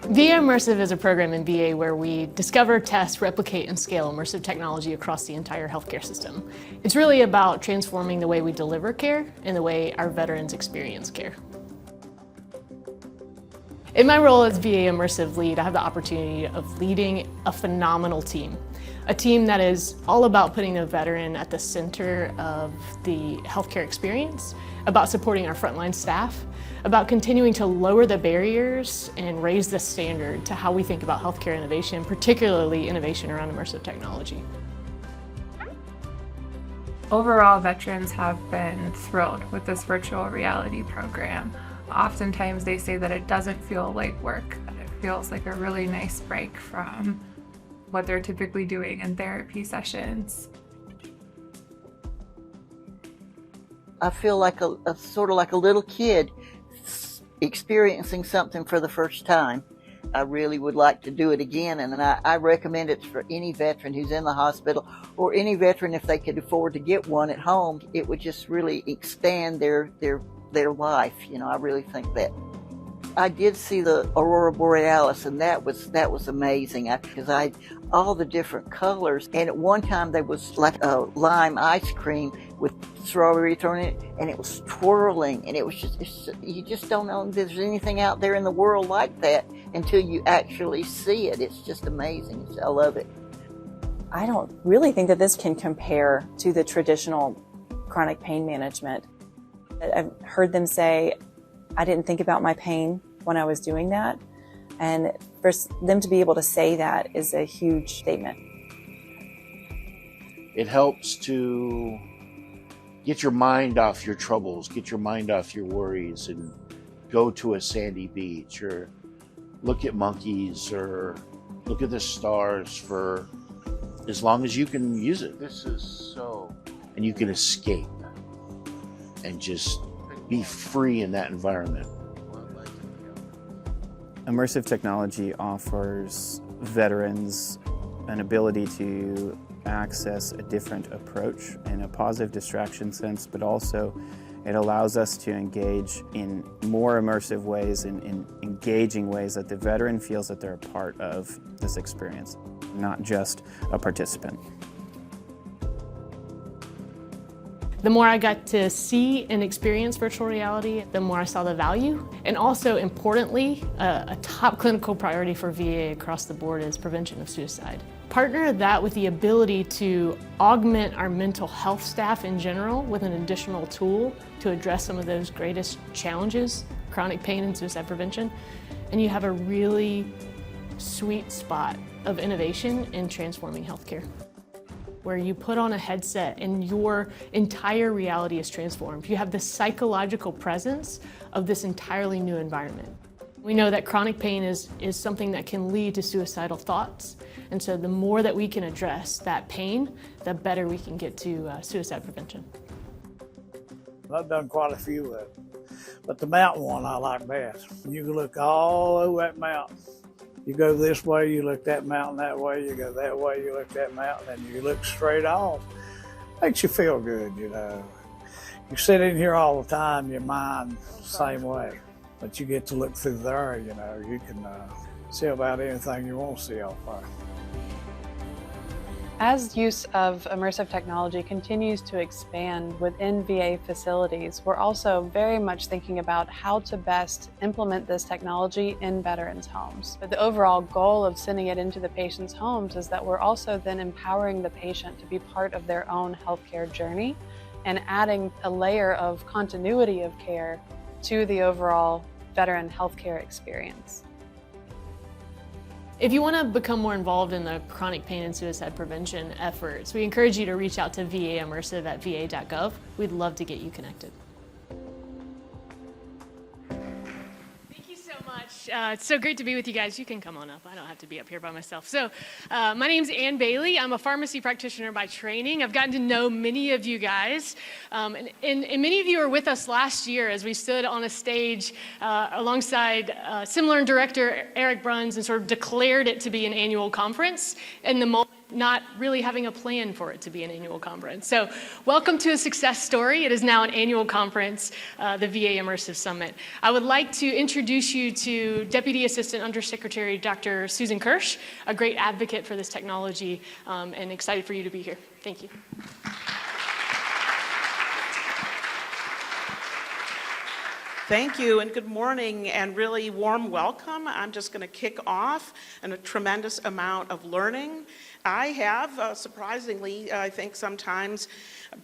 VA Immersive is a program in VA where we discover, test, replicate, and scale immersive technology across the entire healthcare system. It's really about transforming the way we deliver care and the way our veterans experience care. In my role as VA Immersive lead, I have the opportunity of leading a phenomenal team. A team that is all about putting the veteran at the center of the healthcare experience, about supporting our frontline staff, about continuing to lower the barriers and raise the standard to how we think about healthcare innovation, particularly innovation around immersive technology. Overall, veterans have been thrilled with this virtual reality program. Oftentimes they say that it doesn't feel like work, that it feels like a really nice break from what they're typically doing in therapy sessions. I feel like a sort of like a little kid experiencing something for the first time. I really would like to do it again, and I recommend it for any veteran who's in the hospital, or any veteran if they could afford to get one at home. It would just really expand their life. You know, I really think that. I did see the Aurora Borealis, and that was amazing because all the different colors. And at one time there was like a lime ice cream with strawberry thrown in it, and it was twirling, and it was just you just don't know if there's anything out there in the world like that until you actually see it. It's just amazing. I love it. I don't really think that this can compare to the traditional chronic pain management. I've heard them say, I didn't think about my pain when I was doing that. And for them to be able to say that is a huge statement. It helps to get your mind off your troubles, get your mind off your worries, and go to a sandy beach or look at monkeys or look at the stars for as long as you can use it. This is so, and you can escape and just be free in that environment. Immersive technology offers veterans an ability to access a different approach in a positive distraction sense, but also it allows us to engage in more immersive ways, in engaging ways that the veteran feels that they're a part of this experience, not just a participant. The more I got to see and experience virtual reality, the more I saw the value. And also, importantly, a top clinical priority for VA across the board is prevention of suicide. Partner that with the ability to augment our mental health staff in general with an additional tool to address some of those greatest challenges, chronic pain and suicide prevention, and you have a really sweet spot of innovation in transforming healthcare, where you put on a headset and your entire reality is transformed. You have the psychological presence of this entirely new environment. We know that chronic pain is something that can lead to suicidal thoughts, and so the more that we can address that pain, the better we can get to suicide prevention. I've done quite a few of them, but the mountain one I like best. You can look all over that mountain. You go this way, you look that mountain that way, you go that way, you look that mountain, and you look straight off. Makes you feel good, you know. You sit in here all the time, your mind the same way, but you get to look through there, you know. You can see about anything you want to see off there. As use of immersive technology continues to expand within VA facilities, we're also very much thinking about how to best implement this technology in veterans' homes. But the overall goal of sending it into the patient's homes is that we're also then empowering the patient to be part of their own healthcare journey and adding a layer of continuity of care to the overall veteran healthcare experience. If you want to become more involved in the chronic pain and suicide prevention efforts, we encourage you to reach out to VA Immersive at va.gov. We'd love to get you connected. Thank you so much. It's so great to be with you guys. You can come on up. I don't have to be up here by myself. So my name's Ann Bailey. I'm a pharmacy practitioner by training. I've gotten to know many of you guys. And many of you were with us last year as we stood on a stage alongside Simulern director Eric Bruns and sort of declared it to be an annual conference. And the moment not really having a plan for it to be an annual conference. So welcome to a success story. It is now an annual conference, the VA Immersive Summit. I would like to introduce you to Deputy Assistant Undersecretary Dr. Susan Kirsch, a great advocate for this technology, and excited for you to be here. Thank you. Thank you, and good morning, and really warm welcome. I'm just going to kick off and a tremendous amount of learning. I have, surprisingly, I think sometimes,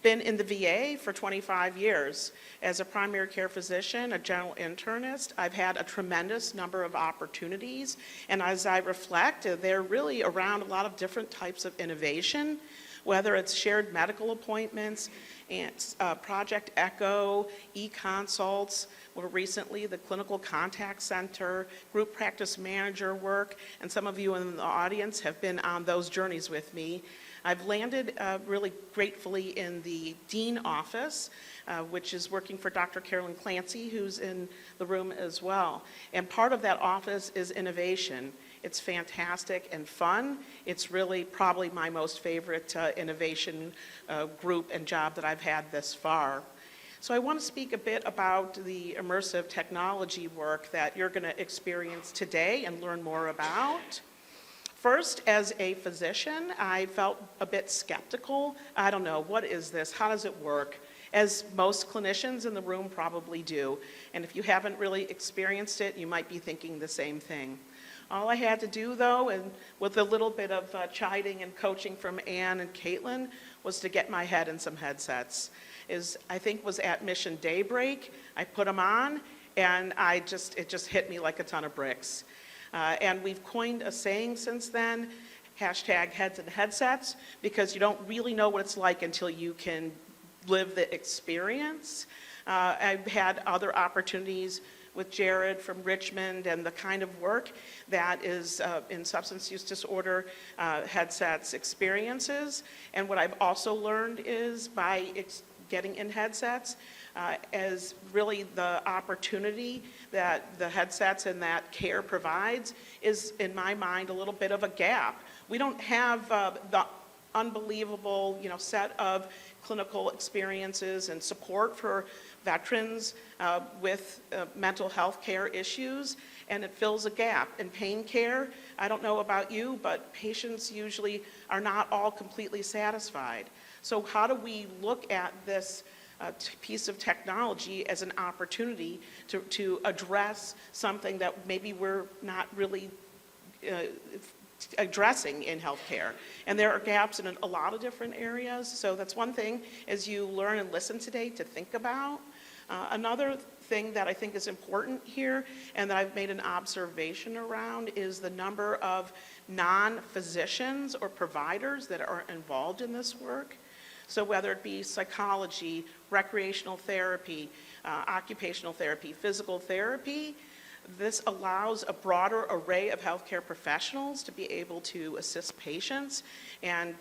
been in the VA for 25 years. As a primary care physician, a general internist, I've had a tremendous number of opportunities, and as I reflect, they're really around a lot of different types of innovation, whether it's shared medical appointments, and Project Echo, e-consults, more recently the Clinical Contact Center, group practice manager work, and some of you in the audience have been on those journeys with me. I've landed really gratefully in the Dean office, which is working for Dr. Carolyn Clancy, who's in the room as well. And part of that office is innovation. It's fantastic and fun. It's really probably my most favorite innovation group and job that I've had this far. So I want to speak a bit about the immersive technology work that you're going to experience today and learn more about. First, as a physician, I felt a bit skeptical. I don't know, what is this? How does it work? As most clinicians in the room probably do. And if you haven't really experienced it, you might be thinking the same thing. All I had to do, though, and with a little bit of chiding and coaching from Ann and Caitlin, was to get my head in some headsets. I think was at Mission Daybreak. I put them on, and it just hit me like a ton of bricks. And we've coined a saying since then, hashtag heads and headsets, because you don't really know what it's like until you can live the experience. I've had other opportunities with Jared from Richmond and the kind of work that is in substance use disorder headsets experiences. And what I've also learned is by getting in headsets as really the opportunity that the headsets and that care provides is, in my mind, a little bit of a gap. We don't have the unbelievable, set of clinical experiences and support for veterans with mental health care issues, and it fills a gap. In pain care, I don't know about you, but patients usually are not all completely satisfied. So how do we look at this piece of technology as an opportunity to address something that maybe we're not really addressing in healthcare? And there are gaps in a lot of different areas. So that's one thing as you learn and listen today to think about. Another thing that I think is important here and that I've made an observation around is the number of non-physicians or providers that are involved in this work. So whether it be psychology, recreational therapy, occupational therapy, physical therapy, this allows a broader array of healthcare professionals to be able to assist patients and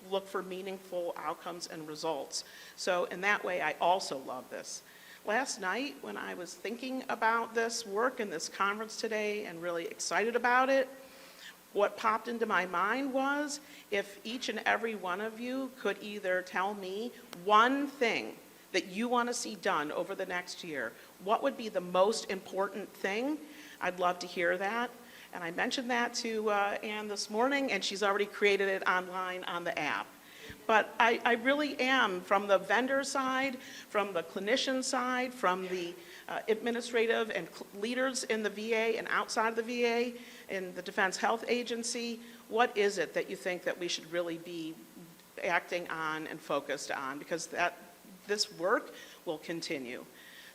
look for meaningful outcomes and results. So in that way, I also love this. Last night, when I was thinking about this work and this conference today and really excited about it, what popped into my mind was if each and every one of you could either tell me one thing that you want to see done over the next year, what would be the most important thing? I'd love to hear that. And I mentioned that to Ann this morning, and she's already created it online on the app. But I really am, from the vendor side, from the clinician side, from the administrative and leaders in the VA and outside of the VA, in the Defense Health Agency, what is it that you think that we should really be acting on and focused on? Because this work will continue.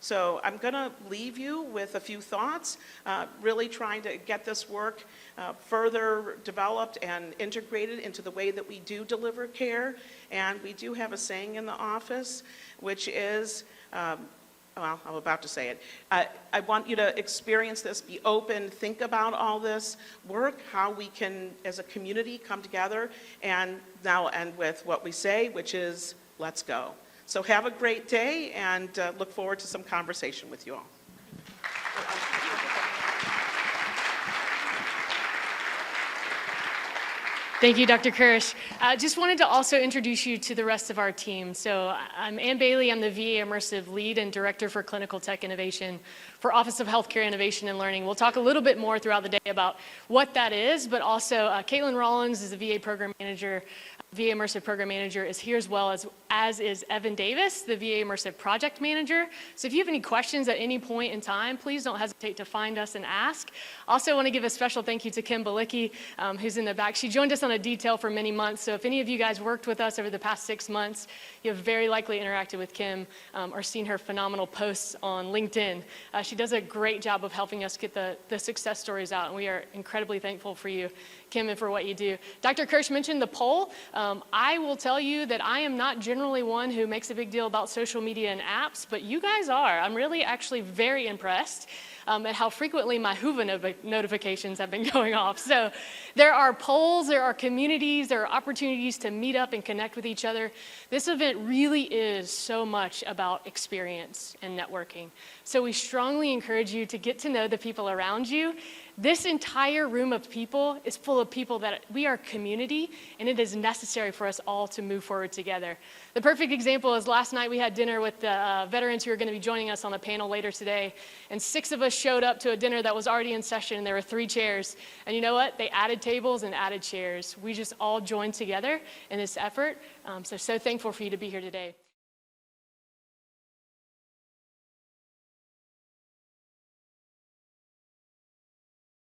So I'm going to leave you with a few thoughts, really trying to get this work further developed and integrated into the way that we do deliver care. And we do have a saying in the office, which is, well, I'm about to say it. I want you to experience this, be open, think about all this work, how we can, as a community, come together, and now end with what we say, which is, let's go. So have a great day, and look forward to some conversation with you all. Thank you, Dr. Kirsch. Just wanted to also introduce you to the rest of our team. So I'm Ann Bailey. I'm the VA Immersive Lead and Director for Clinical Tech Innovation for Office of Healthcare Innovation and Learning. We'll talk a little bit more throughout the day about what that is, but also Caitlin Rollins is the VA Program Manager. VA Immersive Program Manager is here as well, as is Evan Davis, the VA Immersive Project Manager. So if you have any questions at any point in time, please don't hesitate to find us and ask. Also want to give a special thank you to Kim Balicki, who's in the back. She joined us on a detail for many months, so if any of you guys worked with us over the past 6 months, you have very likely interacted with Kim or seen her phenomenal posts on LinkedIn. She does a great job of helping us get the success stories out, and we are incredibly thankful for you, Kim, and for what you do. Dr. Kirsch mentioned the poll. I will tell you that I am not generally one who makes a big deal about social media and apps, but you guys are. I'm really actually very impressed at how frequently my Whova notifications have been going off. So there are polls, there are communities, there are opportunities to meet up and connect with each other. This event really is so much about experience and networking. So we strongly encourage you to get to know the people around you. This entire room of people is full of people that we are community, and it is necessary for us all to move forward together. The perfect example is last night we had dinner with the veterans who are going to be joining us on the panel later today, and 6 of us showed up to a dinner that was already in session, and there were 3 chairs. And you know what? They added tables and added chairs. We just all joined together in this effort. So thankful for you to be here today.